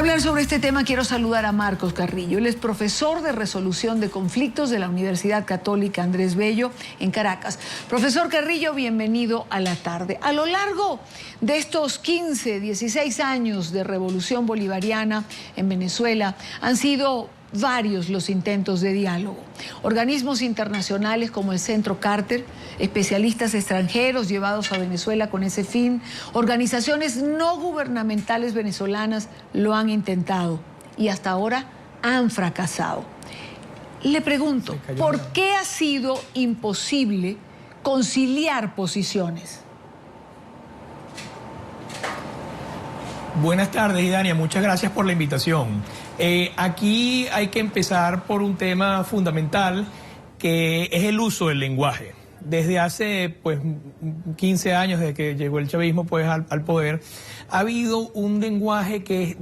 hablar sobre este tema quiero saludar a Marcos Carrillo. Él es profesor de resolución de conflictos de la Universidad Católica Andrés Bello en Caracas. Profesor Carrillo, bienvenido a la tarde. A lo largo de estos 15, 16 años de revolución bolivariana en Venezuela han sido varios los intentos de diálogo. Organismos internacionales como el Centro Carter, especialistas extranjeros llevados a Venezuela con ese fin, organizaciones no gubernamentales venezolanas lo han intentado y hasta ahora han fracasado. Le pregunto, ¿por qué ha sido imposible conciliar posiciones? Buenas tardes, Idania. Muchas gracias por la invitación. Aquí hay que empezar por un tema fundamental que es el uso del lenguaje. Desde hace 15 años, desde que llegó el chavismo al poder, ha habido un lenguaje que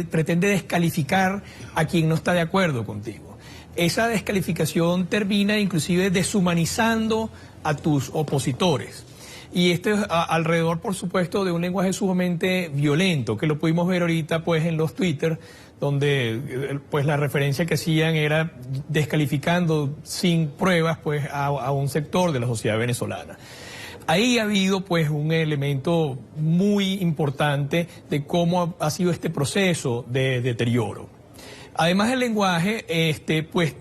pretende descalificar a quien no está de acuerdo contigo. Esa descalificación termina inclusive deshumanizando a tus opositores. Y esto es alrededor, por supuesto, de un lenguaje sumamente violento, que lo pudimos ver ahorita en los Twitter, donde la referencia que hacían era descalificando sin pruebas a un sector de la sociedad venezolana. Ahí ha habido un elemento muy importante de cómo ha sido este proceso de deterioro. Además del lenguaje,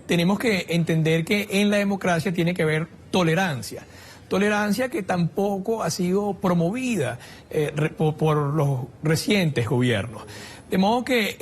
tenemos que entender que en la democracia tiene que haber tolerancia. Tolerancia que tampoco ha sido promovida por los recientes gobiernos. De modo que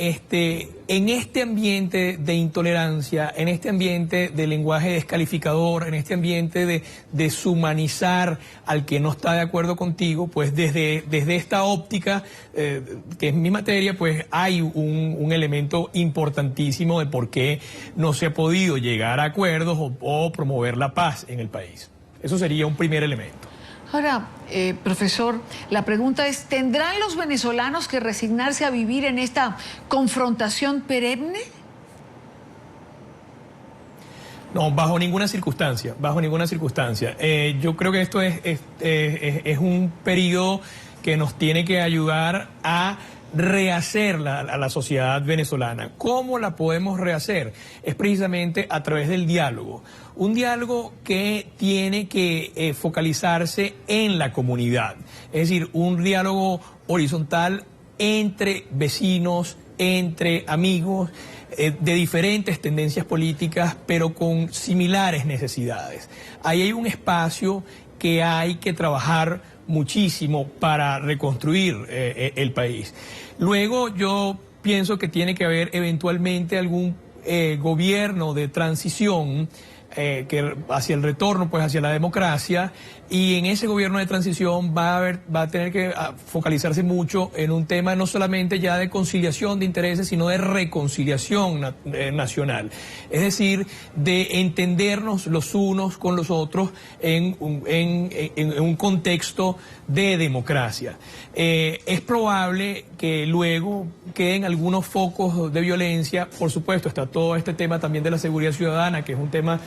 en este ambiente de intolerancia, en este ambiente de lenguaje descalificador, en este ambiente de deshumanizar al que no está de acuerdo contigo, desde esta óptica, que es mi materia, hay un elemento importantísimo de por qué no se ha podido llegar a acuerdos o promover la paz en el país. Eso sería un primer elemento. Ahora, profesor, la pregunta es, ¿tendrán los venezolanos que resignarse a vivir en esta confrontación perenne? No, bajo ninguna circunstancia, bajo ninguna circunstancia. Yo creo que esto es un periodo que nos tiene que ayudar a rehacer a la sociedad venezolana. ¿Cómo la podemos rehacer? Es precisamente a través del diálogo. Un diálogo que tiene que focalizarse en la comunidad. Es decir, un diálogo horizontal entre vecinos, entre amigos, de diferentes tendencias políticas, pero con similares necesidades. Ahí hay un espacio que hay que trabajar muchísimo para reconstruir el país. Luego yo pienso que tiene que haber eventualmente algún gobierno de transición que hacia el retorno hacia la democracia, y en ese gobierno de transición va a tener que focalizarse mucho en un tema no solamente ya de conciliación de intereses, sino de reconciliación nacional. Es decir, de entendernos los unos con los otros en un contexto de democracia. Es probable que luego queden algunos focos de violencia. Por supuesto, está todo este tema también de la seguridad ciudadana, que es un tema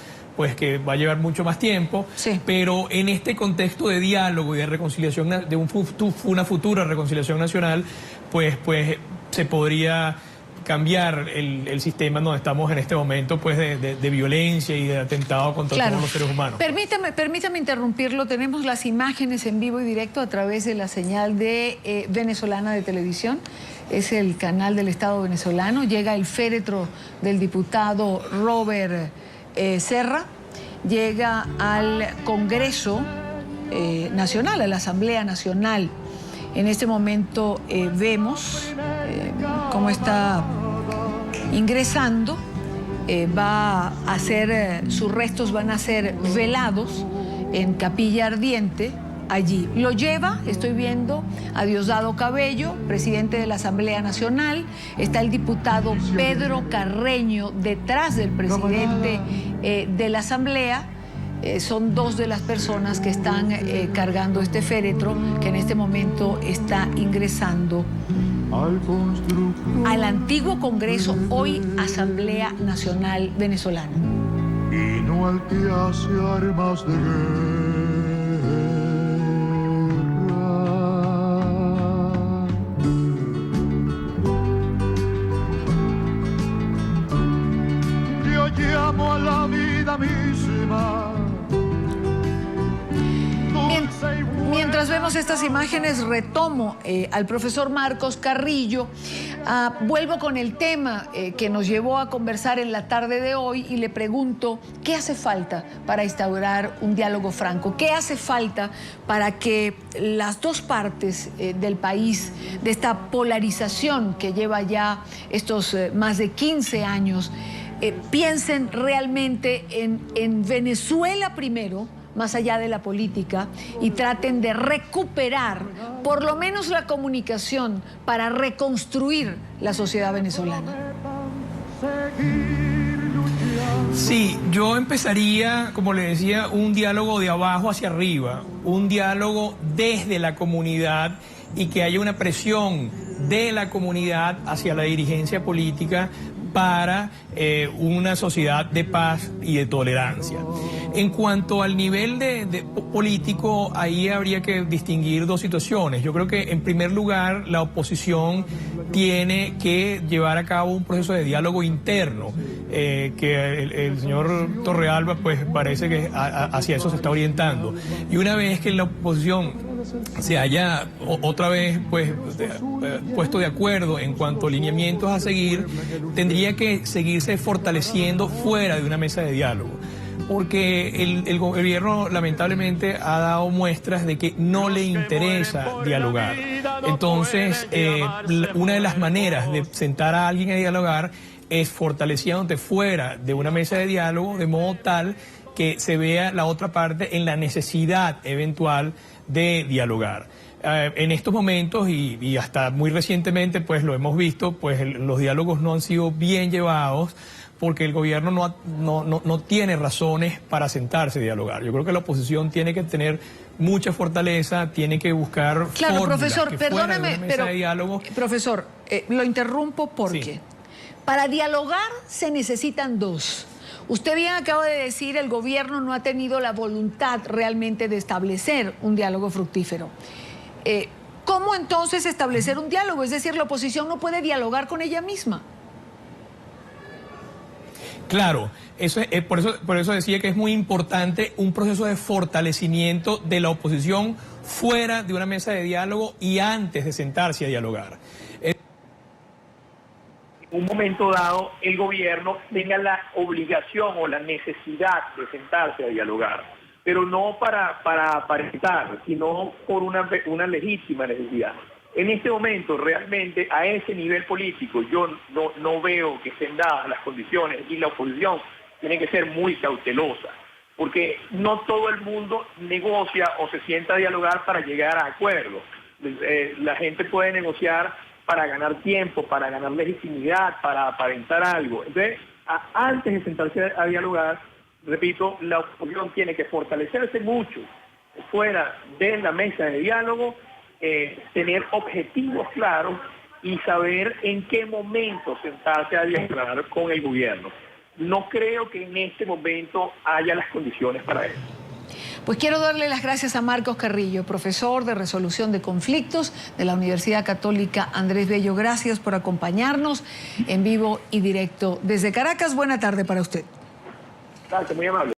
que va a llevar mucho más tiempo, sí. Pero en este contexto de diálogo y de reconciliación, de una futura reconciliación nacional, se podría cambiar el sistema donde estamos en este momento de violencia y de atentado contra todos los seres humanos. Permítame interrumpirlo. Tenemos las imágenes en vivo y directo a través de la señal de venezolana de televisión. Es el canal del Estado venezolano. Llega el féretro del diputado Robert Serra, llega al Congreso Nacional, a la Asamblea Nacional. En este momento vemos cómo está ingresando. Sus restos van a ser velados en Capilla Ardiente. Allí lo lleva, estoy viendo, a Diosdado Cabello, presidente de la Asamblea Nacional. Está el diputado Pedro Carreño detrás del presidente de la Asamblea. Son dos de las personas que están cargando este féretro, que en este momento está ingresando al antiguo Congreso, hoy Asamblea Nacional Venezolana. Y no al que hace armas de guerra. la misma. Mientras vemos estas imágenes, retomo al profesor Marcos Carrillo. Vuelvo con el tema que nos llevó a conversar en la tarde de hoy y le pregunto, ¿qué hace falta para instaurar un diálogo franco? ¿Qué hace falta para que las dos partes del país, de esta polarización que lleva ya estos más de 15 años, piensen realmente en Venezuela primero, más allá de la política, y traten de recuperar por lo menos la comunicación para reconstruir la sociedad venezolana? Sí, yo empezaría, como le decía, un diálogo de abajo hacia arriba, un diálogo desde la comunidad y que haya una presión de la comunidad hacia la dirigencia política para una sociedad de paz y de tolerancia. En cuanto al nivel de político, ahí habría que distinguir dos situaciones. Yo creo que, en primer lugar, la oposición tiene que llevar a cabo un proceso de diálogo interno, que el señor Torrealba, pues, parece que hacia eso se está orientando. Y una vez que la oposición se haya otra vez pues puesto de acuerdo en cuanto a lineamientos a seguir, tendría que seguirse fortaleciendo fuera de una mesa de diálogo, porque el gobierno lamentablemente ha dado muestras de que no le interesa dialogar. Entonces, una de las maneras de sentar a alguien a dialogar es fortaleciéndote fuera de una mesa de diálogo, de modo tal que se vea la otra parte en la necesidad eventual de dialogar. En estos momentos y hasta muy recientemente, pues lo hemos visto, pues los diálogos no han sido bien llevados porque el gobierno no tiene razones para sentarse a dialogar. Yo creo que la oposición tiene que tener mucha fortaleza, tiene que buscar Claro, fórmulas profesor, que fuera de perdóneme, una mesa pero de diálogo. profesor, lo interrumpo porque Sí. Para dialogar se necesitan dos. Usted bien acaba de decir, el gobierno no ha tenido la voluntad realmente de establecer un diálogo fructífero. ¿Cómo entonces establecer un diálogo? Es decir, la oposición no puede dialogar con ella misma. Claro, por eso decía que es muy importante un proceso de fortalecimiento de la oposición fuera de una mesa de diálogo y antes de sentarse a dialogar. En un momento dado el gobierno tenga la obligación o la necesidad de sentarse a dialogar, pero no para aparentar, sino por una legítima necesidad. En este momento, realmente, a ese nivel político, yo no veo que estén dadas las condiciones y la oposición tiene que ser muy cautelosa, porque no todo el mundo negocia o se sienta a dialogar para llegar a acuerdos. La gente puede negociar para ganar tiempo, para ganar legitimidad, para aparentar algo. Entonces, antes de sentarse a dialogar, repito, la oposición tiene que fortalecerse mucho fuera de la mesa de diálogo, tener objetivos claros y saber en qué momento sentarse a dialogar con el gobierno. No creo que en este momento haya las condiciones para eso. Pues quiero darle las gracias a Marcos Carrillo, profesor de resolución de conflictos de la Universidad Católica Andrés Bello. Gracias por acompañarnos en vivo y directo desde Caracas. Buena tarde para usted. Gracias, muy amable.